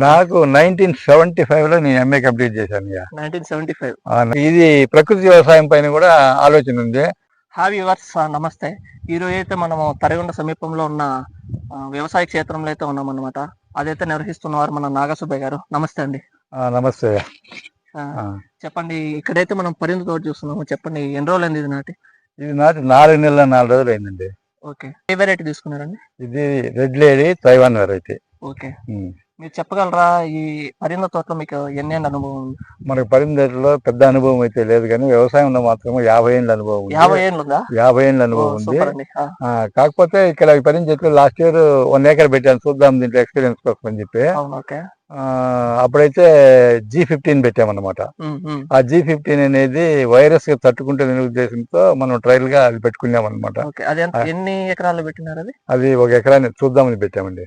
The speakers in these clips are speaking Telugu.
నాకు 1975లో నేను ఎంఏ కంప్లీట్ చేశాను. 1975 ఇది ప్రకృతి వ్యవసాయం పైన కూడా ఆలోచన ఉంది. హాయ్ వ్యూవర్స్, నమస్తే. ఈరోజు అయితే మనము తరిగొండ సమీపంలో ఉన్న వ్యవసాయ క్షేత్రంలో అయితే ఉన్నాం అనమాట. అదైతే నిర్వహిస్తున్నవారు మన నాగసుబ్బయ్య గారు. నమస్తే అండి. నమస్తే. చెప్పండి, ఇక్కడైతే మనం పరింద తోట చూస్తున్నాము. చెప్పండి, ఎన్ని రోజులు అయింది ఇది నాటి? ఇది నాటి 4 నెలల 4 రోజులు అయిందండి. ఓకే, ఏ వెరైటీ తీసుకున్నారండి? ఇది red lady Taiwan variety. Okay, మీరు చెప్పగలరా ఈ పరింద తోటలో మీకు ఎన్ని ఏళ్ళ అనుభవం ఉంది? మనకు పరిందలో పెద్ద అనుభవం అయితే లేదు, కానీ వ్యవసాయంలో మాత్రం 50 ఏళ్ళ అనుభవం ఉంది. 50 ఏళ్ళు ఉందా? 50 ఏళ్ళ అనుభవం ఉంది. కాకపోతే ఇక్కడ పరింద చెట్లు లాస్ట్ ఇయర్ 1 ఏకర్ పెట్టాను, చూద్దాం దీంట్లో ఎక్స్పీరియన్స్ కోసం అని చెప్పి. అప్పుడైతే G15 పెట్టామన్నమాట. ఆ G15 అనేది వైరస్ తట్టుకుంటే ఉద్దేశంతో మనం ట్రయల్ గా అది పెట్టుకున్నాం అనమాట. ఎన్ని ఎకరాలు పెట్టినారు? అది 1 ఎకరాన్ని చూద్దామని పెట్టామండి.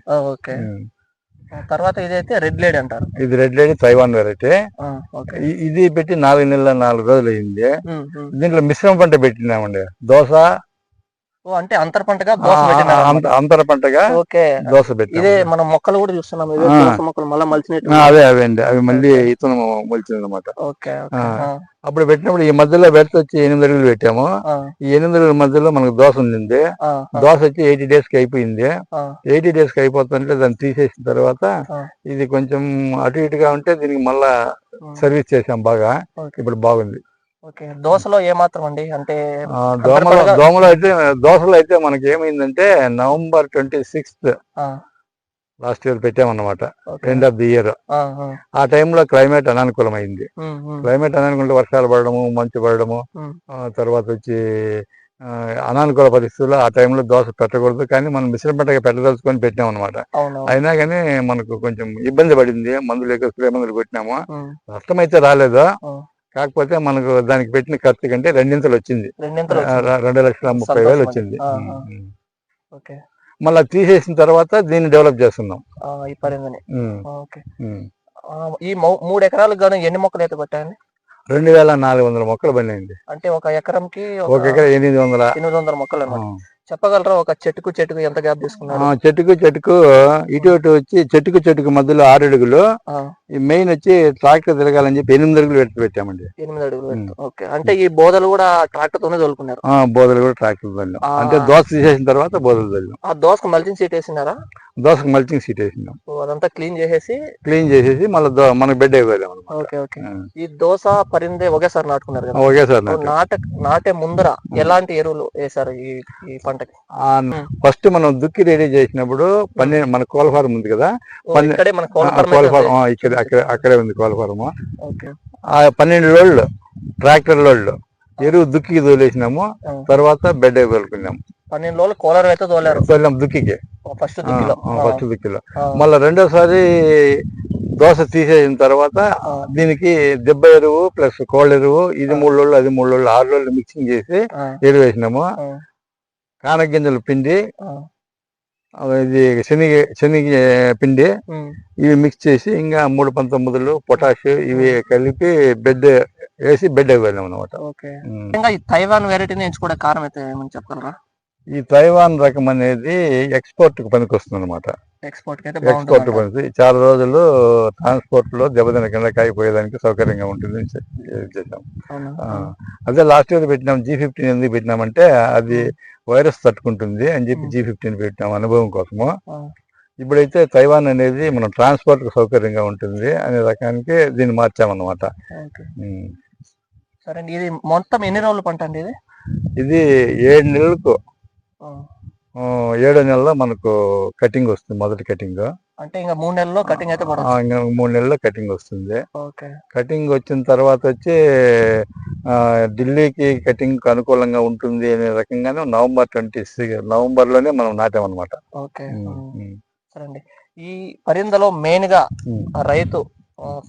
తర్వాత ఇదైతే రెడ్ లేడీ అంటారు. ఇది రెడ్ లేడీ తైవాన్ వెరైటీ. ఇది పెట్టి 4 నెలల 4 రోజులు అయింది. దీంట్లో మిశ్రమ పంట పెట్టినామండి. దోస అంటే అంతర పంటగా అంతర పంటగా దోస పెట్టి ఇదే మనం మొక్కలు కూడా చూస్తున్నాం. మొక్కలు మళ్ళీ మలిచినట్టు అదే అండి, అవి మళ్ళీ ఇతను మొలిచింది అనమాట. అప్పుడు పెట్టినప్పుడు ఈ మధ్యలో బెర్త్ వచ్చి 8 అడుగులు పెట్టాము. ఈ 8 అడుగుల మధ్యలో మనకు దోస ఉంది. దోస వచ్చి 80 days కి అయిపోయింది. 80 days కి అయిపోతుంటే దాన్ని తీసేసిన తర్వాత ఇది కొంచెం అటు ఇటుగా ఉంటే దీనికి మళ్ళా సర్వీస్ చేసాం బాగా. ఇప్పుడు బాగుంది. దోసలో ఏమాత్రం అండి అంటే దోసలో అయితే మనకి ఏమైందంటే November 26th లాస్ట్ ఇయర్ పెట్టామన్నమాట, ఎండ్ ఆఫ్ ది ఇయర్. ఆ టైంలో క్లైమేట్ అనానుకూలమైంది. క్లైమేట్ అనానుకూల, వర్షాలు పడడము, మంచు పడడము, తర్వాత వచ్చి అనానుకూల పరిస్థితుల్లో ఆ టైంలో దోశ పెట్టకూడదు. కానీ మనం మిశ్రమ పంటగా పెట్టదలుచుకొని పెట్టాం అనమాట. అయినా కానీ మనకు కొంచెం ఇబ్బంది పడింది. మందులు ఎక్కువ స్ప్రే మందులు కొట్టినాము. నష్టం అయితే రాలేదు. కాకపోతే మనకు దానికి పెట్టిన ఖర్చు కంటే 2 ఇంతలు వచ్చింది. 2,30,000 వచ్చింది. మళ్ళీ తీసేసిన తర్వాత దీన్ని డెవలప్ చేస్తున్నాం ఈ పరిధిని. ఈ 3 ఎకరాలకు గాను ఎన్ని మొక్కలు అయితే పెట్టాయండి? 2,400 మొక్కలు పడినాయండి. అంటే ఒక ఎకరంకి 1 ఎకరం 800 మొక్కలు అన్నమాట. చెప్పగలరా ఒక చెట్టుకు ఎంత గ్యాప్ తీసుకున్నారు? చెట్టుకు ఇటు వచ్చి చెట్టుకు మధ్యలో 6 అడుగులు. ఈ మెయిన్ వచ్చి ట్రాక్టర్ తిరగాలని చెప్పి 8 అడుగులు పెట్టామండి. 8 అడుగులు. ఓకే, అంటే ఈ బోధలు కూడా ట్రాక్టర్ తోనే తోలుకున్నారు? బోధలు కూడా ట్రాక్టర్ తోలినాం. అంటే దోస తీసేసిన తర్వాత బోధలు తోలినాం. ఆ దోసకు మల్చింగ్ సీట్ వేసినారా? దోసకు మల్చింగ్ సీట్ వేసినాం. అదంతా క్లీన్ చేసేసి మళ్ళీ మనకు బెడ్ అయిపోయాం. ఈ దోస పరిందే ఒకేసారి నాటుకున్నారు కదా? ఒకేసారి నాటే ముందర ఎలాంటి ఎరువులు వేసారు ఈ పంటకి? ఫస్ట్ మనం దుక్కి రెడీ చేసినప్పుడు మన కోళ్ళ ఫారం ఉంది కదా, అక్కడే ఉంది కోళ్ళ ఫారం. 12 లోళ్ళు ట్రాక్టర్ లోళ్ళు ఎరువు దుక్కికి తోలేసినాము. తర్వాత బెడ్ అయిపోతున్నాము. 12 రోజులు కోలర్ అయితే తోలాం దుక్కికి, ఫస్ట్ దుక్కిలో. మళ్ళీ రెండోసారి దోశ తీసేసిన తర్వాత దీనికి దెబ్బ ఎరువు ప్లస్ కోళ్ళ ఎరువు, ఇది 3 రోజులు అది 3 రోజులు 6 రోజులు మిక్సింగ్ చేసి ఎరువు వేసినాము. కానగింజలు పిండి, ఇది శనగ పిండి, ఇవి మిక్స్ చేసి ఇంకా 319 పొటాష్ ఇవి కలిపి బెడ్ వేసి బెడ్ అయిపోయాం అనమాట. ఈ తైవాన్ వెరైటీని ఎంచుకోవడం కారణం అయితే ఏమని చెప్పగలరా? ఈ తైవాన్ రకం అనేది ఎక్స్పోర్ట్ కు పనికి వస్తుంది అనమాట. ఎక్స్పోర్ట్ పనికి చాలా రోజులు ట్రాన్స్పోర్ట్ లో దెబ్బతినకుండా కాయిపోయేదానికి సౌకర్యంగా ఉంటుంది చేసాం. అదే లాస్ట్ ఇయర్ పెట్టినాం. G15 ఎందుకు పెట్టినామంటే అది వైరస్ తట్టుకుంటుంది అని చెప్పి G15 పెట్టినాం అనుభవం కోసము. ఇప్పుడైతే తైవాన్ అనేది మనం ట్రాన్స్పోర్ట్ కు సౌకర్యంగా ఉంటుంది అనే రకానికి దీన్ని మార్చామన్నమాట. సరే అండి, ఇది మొత్తం ఎన్ని రోజులు పంట అండి? ఇది 7 నెలలకు 7వ నెలలో మనకు కటింగ్ వస్తుంది. మొదటి కటింగ్ అంటే ఇంకా 3 నెలల్లో కటింగ్ అయితే ఇంకా 3 నెలల్లో కటింగ్ వస్తుంది. కటింగ్ వచ్చిన తర్వాత వచ్చి ఢిల్లీకి కటింగ్ అనుకూలంగా ఉంటుంది అనే రకంగానే November లోనే మనం నాటామన్నమాట. సరే అండి, ఈ పరిందలో మెయిన్ గా రైతు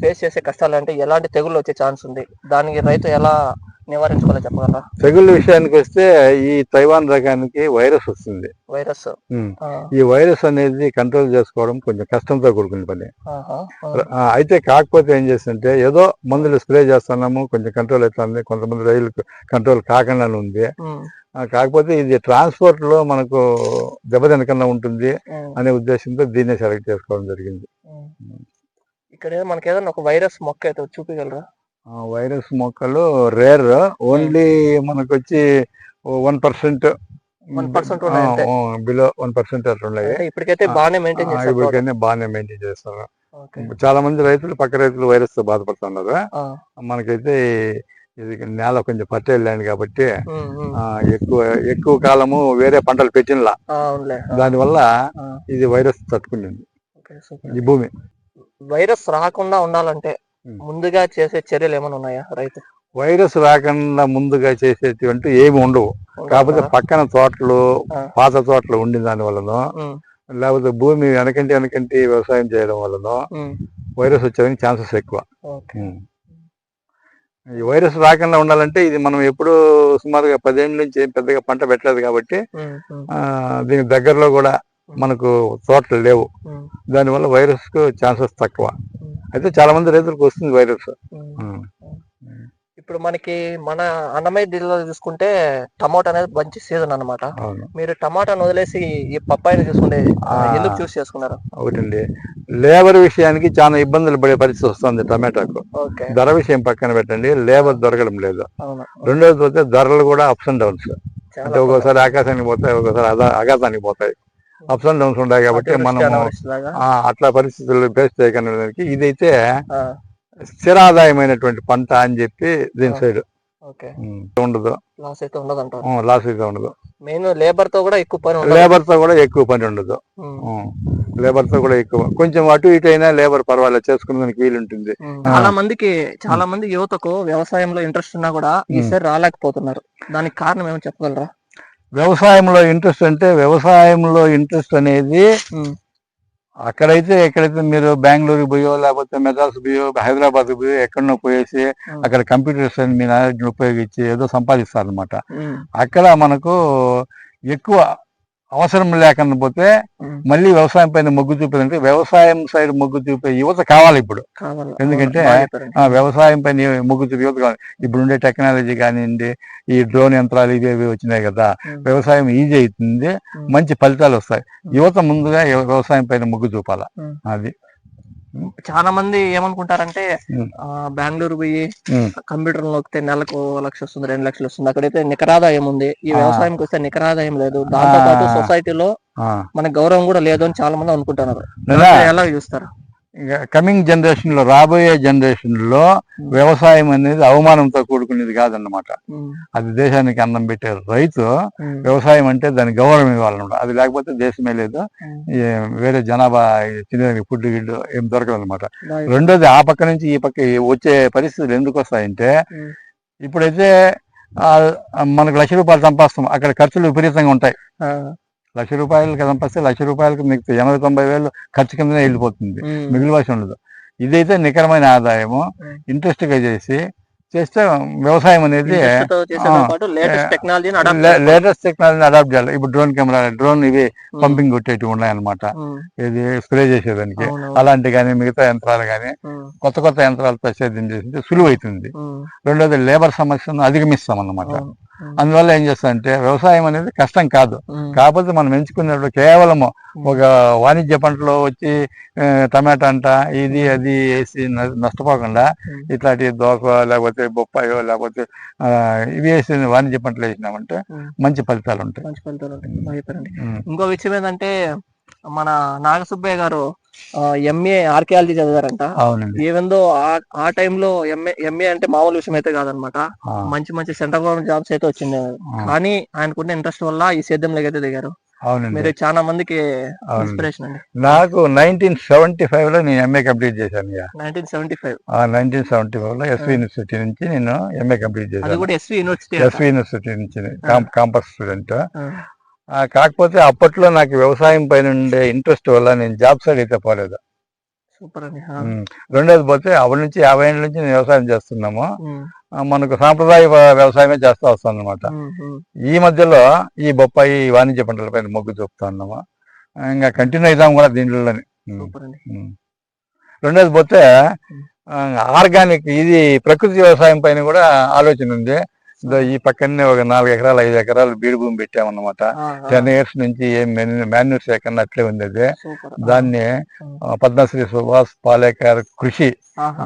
ఫేస్ చేసే కష్టాలు అంటే ఎలాంటి తెగుళ్ళు వచ్చే ఛాన్స్ ఉంది? దానికి రైతు ఎలా నివారించుకోవాలో చెప్పగలరా? తెగుళ్ళ విషయానికి వస్తే ఈ తైవాన్ రకానికి వైరస్ వస్తుంది. ఈ వైరస్ అనేది కంట్రోల్ చేసుకోవడం కొంచెం కష్టంతో కూడుకున్న పని. అయితే కాకపోతే ఏం చేస్తుంటే ఏదో మందులు స్ప్రే చేస్తున్నాము, కొంచెం కంట్రోల్ అవుతుంది. కొంతమంది రైలుకు కంట్రోల్ కాకుండా ఉంది. కాకపోతే ఇది ట్రాన్స్పోర్ట్ లో మనకు దెబ్బతినకుండా ఉంటుంది అనే ఉద్దేశంతో దీన్నే సెలెక్ట్ చేసుకోవడం జరిగింది. ఇక్కడ మనకి ఏదైనా ఒక వైరస్ మొక్క అయితే చూపించగలరా? వైరస్ మొక్కలు రేర్, ఓన్లీ మనకు వచ్చి 1%, 1% బిలో 1% అట్లా ఉన్నాయి. ఇప్పటికైతే బాగానే మెయింటైన్ చేస్తారు. ఇప్పటికైనా బాగానే మెయింటైన్ చేస్తారు. చాలా మంది రైతులు పక్క రైతులు వైరస్ తో బాధపడుతున్నారు. మనకైతే ఇది నేల కొంచెం ఫర్టైల్ ల్యాండ్ కాబట్టి ఎక్కువ కాలము వేరే పంటలు పెట్టినలా, దానివల్ల ఇది వైరస్ తట్టుకుంటుంది ఈ భూమి. వైరస్ రాకుండా ఉండాలంటే ముందుగా చేసే చర్యలు ఏమైనా ఉన్నాయా రైతు? వైరస్ రాకుండా ముందుగా చేసేటువంటి ఏమి ఉండవు. కాకపోతే పక్కన తోటలు, పాత తోటలు ఉండిన దాని వలన, లేకపోతే భూమి వెనకంటి వ్యవసాయం చేయడం వలన వైరస్ వచ్చేదానికి ఛాన్సెస్ ఎక్కువ. ఈ వైరస్ రాకుండా ఉండాలంటే ఇది మనం ఎప్పుడు సుమారుగా 10 ఏళ్ళ నుంచి పెద్దగా పంట పెట్టలేదు కాబట్టి దీనికి దగ్గరలో కూడా మనకు తోటలు లేవు. దానివల్ల వైరస్ కు ఛాన్సెస్ తక్కువ. అయితే చాలా మంది రైతులకు వస్తుంది వైరస్. ఇప్పుడు మనకి మన అన్నమయ్య జిల్లాలో చూసుకుంటే టమాటా అనేది మంచి సీజన్ అన్నమాట. మీరు టమాటాను వదిలేసి ఈ పప్పాయిని చూసుకుంటే ఎందుకు చూస్ చేసుకున్నారు? ఒకటండి, లేబర్ విషయానికి చాలా ఇబ్బందులు పడే పరిస్థితి వస్తుంది టమాటాకు. ధర విషయం పక్కన పెట్టండి, లేబర్ దొరకడం లేదు. రెండోది పోతే ధరలు కూడా అప్స్ అండ్ డౌన్స్, అంటే ఒక్కోసారి ఆకాశానికి పోతాయి, ఒక్కోసారి అగాధానికి పోతాయి. అప్స్ అండ్ డౌన్స్ ఉంటాయి కాబట్టి మనం అట్లా పరిస్థితులు ఫేస్ చేయడానికి ఇదైతే స్థిర ఆదాయమైనటువంటి పంట అని చెప్పి దీని సైడ్ ఉండదు, లాస్ అయితే ఉండదు అంటారు. లాస్ అయితే ఉండదు. మెయిన్ లేబర్ తో కూడా ఎక్కువ పని ఉండదు. లేబర్ తో కూడా ఎక్కువ, కొంచెం అటు ఇటు అయినా లేబర్ పర్వాలేదు, చేసుకునేందుకు వీలు ఉంటుంది. చాలా మంది యువతకు వ్యవసాయంలో ఇంట్రెస్ట్ ఉన్నా కూడా ఈసారి రాలేకపోతున్నారు. దానికి కారణం ఏమో చెప్పగలరా? వ్యవసాయంలో ఇంట్రెస్ట్ అనేది అక్కడైతే ఎక్కడైతే మీరు బెంగళూరు పోయో, లేకపోతే మెడ్రాస్ పోయో, హైదరాబాద్ పోయో, ఎక్కడనో పోయేసి అక్కడ కంప్యూటర్స్ మీ నాలెడ్జ్ని ఉపయోగించి ఏదో సంపాదిస్తారు అనమాట. అక్కడ మనకు ఎక్కువ అవసరం లేకుండా పోతే మళ్ళీ వ్యవసాయం పైన మొగ్గు చూపేదంటే వ్యవసాయం సైడ్ మొగ్గు చూపే యువత కావాలి ఇప్పుడు. ఎందుకంటే వ్యవసాయం పైన మొగ్గు చూపే యువత కావాలి. ఇప్పుడు ఉండే టెక్నాలజీ కానివ్వండి, ఈ డ్రోన్ యంత్రాలు ఇవి వచ్చినాయి కదా, వ్యవసాయం ఈజీ అవుతుంది, మంచి ఫలితాలు వస్తాయి. యువత ముందుగా వ్యవసాయం పైన మొగ్గు చూపాల. అది చాలా మంది ఏమనుకుంటారంటే బెంగళూరు పోయి కంప్యూటర్ నొక్కితే నెలకు 1 లక్ష వస్తుంది, 2 లక్షలు వస్తుంది, అక్కడైతే నికరాదాయం ఉంది. ఈ వ్యవసాయంకి వస్తే నికరాదాయం లేదు, దాంతో పాటు సొసైటీలో మన గౌరవం కూడా లేదు అని చాలా మంది అనుకుంటున్నారు. ఎలా చూస్తారు? కమింగ్ జనరేషన్ లో, రాబోయే జనరేషన్ లో వ్యవసాయం అనేది అవమానంతో కూడుకునేది కాదన్నమాట. అది దేశానికి అన్నం పెట్టే రైతు. వ్యవసాయం అంటే దాని గౌరవం ఇవ్వాలన్నమాట. అది లేకపోతే దేశమే లేదు, వేరే జనాభా తినేదానికి ఫుడ్ గిడ్డు ఏం దొరకదు అనమాట. రెండోది, ఆ పక్క నుంచి ఈ పక్క వచ్చే పరిస్థితులు ఎందుకు వస్తాయంటే, ఇప్పుడైతే మనకు ₹1,00,000 సంపాదిస్తాం, అక్కడ ఖర్చులు విపరీతంగా ఉంటాయి. ₹1,00,000 సంపాదిస్తే ₹1,00,000 మీకు 80-90 వేలు ఖర్చు కిందనే వెళ్ళిపోతుంది, మిగిలి వాసి ఉండదు. ఇదైతే నికరమైన ఆదాయము. ఇంట్రెస్ట్ గా చేస్తే వ్యవసాయం అనేది లేటెస్ట్ టెక్నాలజీని అడాప్ట్ చేయాలి. ఇప్పుడు డ్రోన్ కెమెరా, డ్రోన్ ఇవి పంపింగ్ కొట్టేటివి ఉన్నాయన్నమాట, ఇది స్ప్రే చేసేదానికి. అలాంటి కానీ మిగతా యంత్రాలు కానీ కొత్త యంత్రాలతో సేద్యం చేసి సులువు అవుతుంది. రెండోది, లేబర్ సమస్యను అధిగమిస్తాం అన్నమాట. అందువల్ల ఏం చేస్తామంటే, వ్యవసాయం అనేది కష్టం కాదు, కాకపోతే మనం ఎంచుకున్నప్పుడు కేవలం ఒక వాణిజ్య పంటలో వచ్చి టమాటా అంట ఇది అది వేసి నష్టపోకుండా ఇట్లాంటి దోస, లేకపోతే బొప్పాయో, లేకపోతే ఇవి వేసి వాణిజ్య పంటలు వేసినామంటే మంచి ఫలితాలు ఉంటాయి. ఇంకో విషయం ఏంటంటే, మన నాగసుబ్బయ్య గారు ఎంఏ ఆర్కియాలజీ చదివారంట. అవునండి. ఏవెందో ఆ టైంలో ఎంఏ అంటే మామూలు విషయం అయితే కాదనమాట. మంచి సెంట్రల్ గవర్నమెంట్ జాబ్స్ అయితే వచ్చింది. కానీ ఆయనకున్న ఇంట్రెస్ట్ వల్ల ఈ సేద్యంలోకి అయితే దిగారు. మీరు చాలా మందికి ఇన్స్పిరేషన్ అండి. నాకు 1975 లో నేను ఎంఏ కంప్లీట్ చేశాను. 1975 లో ఎస్వి యూనివర్సిటీ నుంచి నేను ఎంఏ కంప్లీట్ చేశాను. ఎస్వి యూనివర్సిటీ నుంచి కాంపస్ స్టూడెంట్. కాకపోతే అప్పట్లో నాకు వ్యవసాయం పైన ఉండే ఇంట్రెస్ట్ వల్ల నేను జాబ్ సైడ్ అయితే పోలేదు. రెండోది పోతే అప్పటి నుంచి 50 ఏళ్ళ నుంచి నేను వ్యవసాయం చేస్తున్నాము. మనకు సాంప్రదాయ వ్యవసాయమే చేస్తూ వస్తాం అనమాట. ఈ మధ్యలో ఈ బొప్పాయి వాణిజ్య పంటల పైన మొగ్గు చూపుతా ఉన్నాము. ఇంకా కంటిన్యూ అవుతాం కూడా దీంట్లోనే. రెండోది పోతే ఆర్గానిక్, ఇది ప్రకృతి వ్యవసాయం పైన కూడా ఆలోచన ఉంది. ఇదో ఈ పక్కనే ఒక 4 ఎకరాలు 5 ఎకరాలు బీడు భూమి పెట్టామన్నమాట. 10 years నుంచి ఏం మాన్యూర్ సేకరణ అట్లే ఉంది అది. దాన్ని పద్మశ్రీ సుభాష్ పాలేకర్ కృషి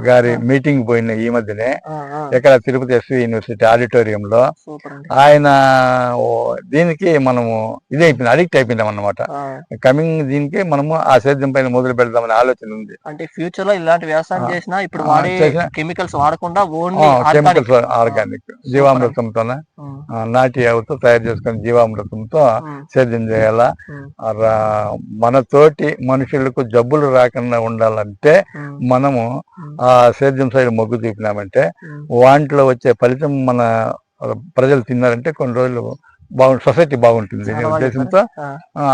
గారి మీటింగ్ పోయిన ఈ మధ్యనే ఇక్కడ తిరుపతి ఎస్వి యూనివర్సిటీ ఆడిటోరియంలో ఆయన దీనికి మనము ఇదే అయిపోయింది, అడిక్ట్ అయిపోయినాం అన్నమాట. కమింగ్ దీనికి మనము ఆ సేద్యం పైన మొదలు పెడదామనే ఆలోచన ఉంది. అంటే ఫ్యూచర్ లో ఇలాంటి వ్యవసాయం చేసినా ఇప్పుడు కెమికల్స్ వాడకుండా కెమికల్స్ ఆర్గానిక్ జీవామృతంతో నాటి ఆవుతో తయారు చేసుకుని జీవామృతంతో సేద్యం చేయాలా. మన తోటి మనుషులకు జబ్బులు రాకుండా ఉండాలంటే మనము ఆ సేద్యం సైడ్ మొగ్గు చూపినామంటే వాటిలో వచ్చే ఫలితం మన ప్రజలు తిన్నారంటే కొన్ని రోజులు సొసైటీ బాగుంటుంది అనే ఉద్దేశంతో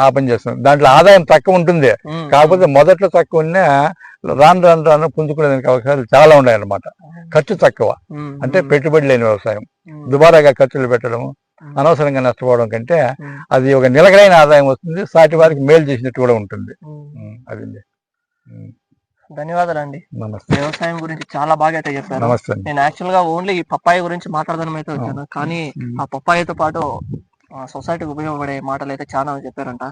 ఆ పని చేస్తున్నాం. దాంట్లో ఆదాయం తక్కువ ఉంటుంది, కాకపోతే మొదట్లో తక్కువ ఉన్నా రాను పుంజుకునేదానికి అవకాశాలు చాలా ఉన్నాయి అన్నమాట. ఖర్చు తక్కువ, అంటే పెట్టుబడి లేని వ్యవసాయం. దుబారాగా ఖర్చులు పెట్టడం, అనవసరంగా నష్టపోవడం కంటే అది ఒక నిలకడైన ఆదాయం వస్తుంది, సాటి వారికి మేలు చేసినట్టు కూడా ఉంటుంది. అది ధన్యవాదాలండి. నమస్తే. వ్యవసాయం గురించి చాలా బాగా అయితే చెప్పారు. నమస్తే. నేను యాక్చువల్ గా ఓన్లీ ఈ పప్పాయ గురించి మాట్లాడదాం అయితే వచ్చాను, కానీ ఆ పప్పాయతో పాటు సొసైటీకి ఉపయోగపడే మాటలు అయితే చాలా చెప్పారంట.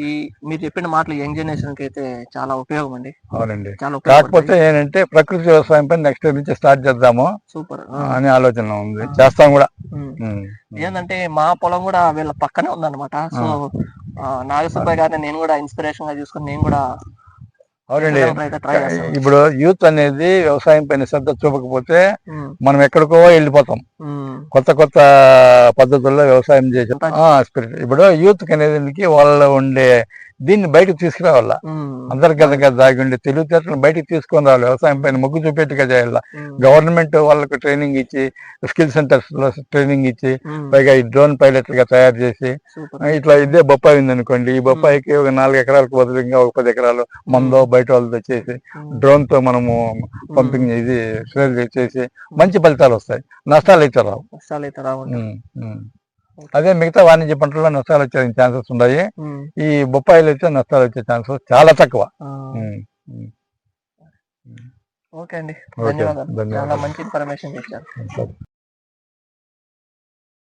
ఈ మీరు చెప్పిన మాటలు యంగ్ జనరేషన్ కి అయితే చాలా ఉపయోగం అండి. అవునండి. చాలా కాకపోతే ఏంటంటే ప్రకృతి వ్యవసాయం పని నెక్స్ట్ ఇయర్ నుంచి స్టార్ట్ చేద్దాము సూపర్ అనే ఆలోచన ఉంది, చేస్తాం కూడా. ఏంటంటే మా పొలం కూడా వీళ్ళ పక్కనే ఉందన్నమాట. సో నాగసుబ్బయ్య గారిని నేను కూడా ఇన్స్పిరేషన్ గా చూసుకుని నేను కూడా. అవునండి. ఇప్పుడు యూత్ అనేది వ్యవసాయం పైన శ్రద్ధ చూపకపోతే మనం ఎక్కడికో వెళ్ళిపోతాం. కొత్త కొత్త పద్ధతుల్లో వ్యవసాయం చేసాం. ఇప్పుడు యూత్ అనేది వాళ్ళ ఉండే దీన్ని బయటకు తీసుకురావాలా, అంతర్గతంగా దాగి ఉండే తెలివితేటలను బయటకు తీసుకొని రావాలి. వ్యవసాయం పైన మొగ్గు చూపేట్టుగా చేయాలి. గవర్నమెంట్ వాళ్ళకు ట్రైనింగ్ ఇచ్చి, స్కిల్ సెంటర్స్ లో ట్రైనింగ్ ఇచ్చి, పైగా ఈ డ్రోన్ పైలట్ గా తయారు చేసి, ఇట్లా ఇదే బొప్పాయి ఉంది అనుకోండి, ఈ బొప్పాయికి ఒక 4 ఎకరాలకు బదులు ఇంకా ఒక 10 ఎకరాలు మందో బయట వాళ్ళతో చేసి డ్రోన్ తో మనము పంపింగ్ ఇది సేల్ చేసి మంచి ఫలితాలు వస్తాయి, నష్టాలు అయితే రావు. అదే మిగతా వాణిజ్య పంటల్లో నష్టాలు వచ్చే ఛాన్సెస్ ఉన్నాయి. ఈ బొప్పాయిలు అయితే నష్టాలు వచ్చే ఛాన్సెస్ చాలా తక్కువ. ఓకే అండి, ధన్యవాదాలు. చాలా మంచి ఇన్ఫర్మేషన్ ఇచ్చారు.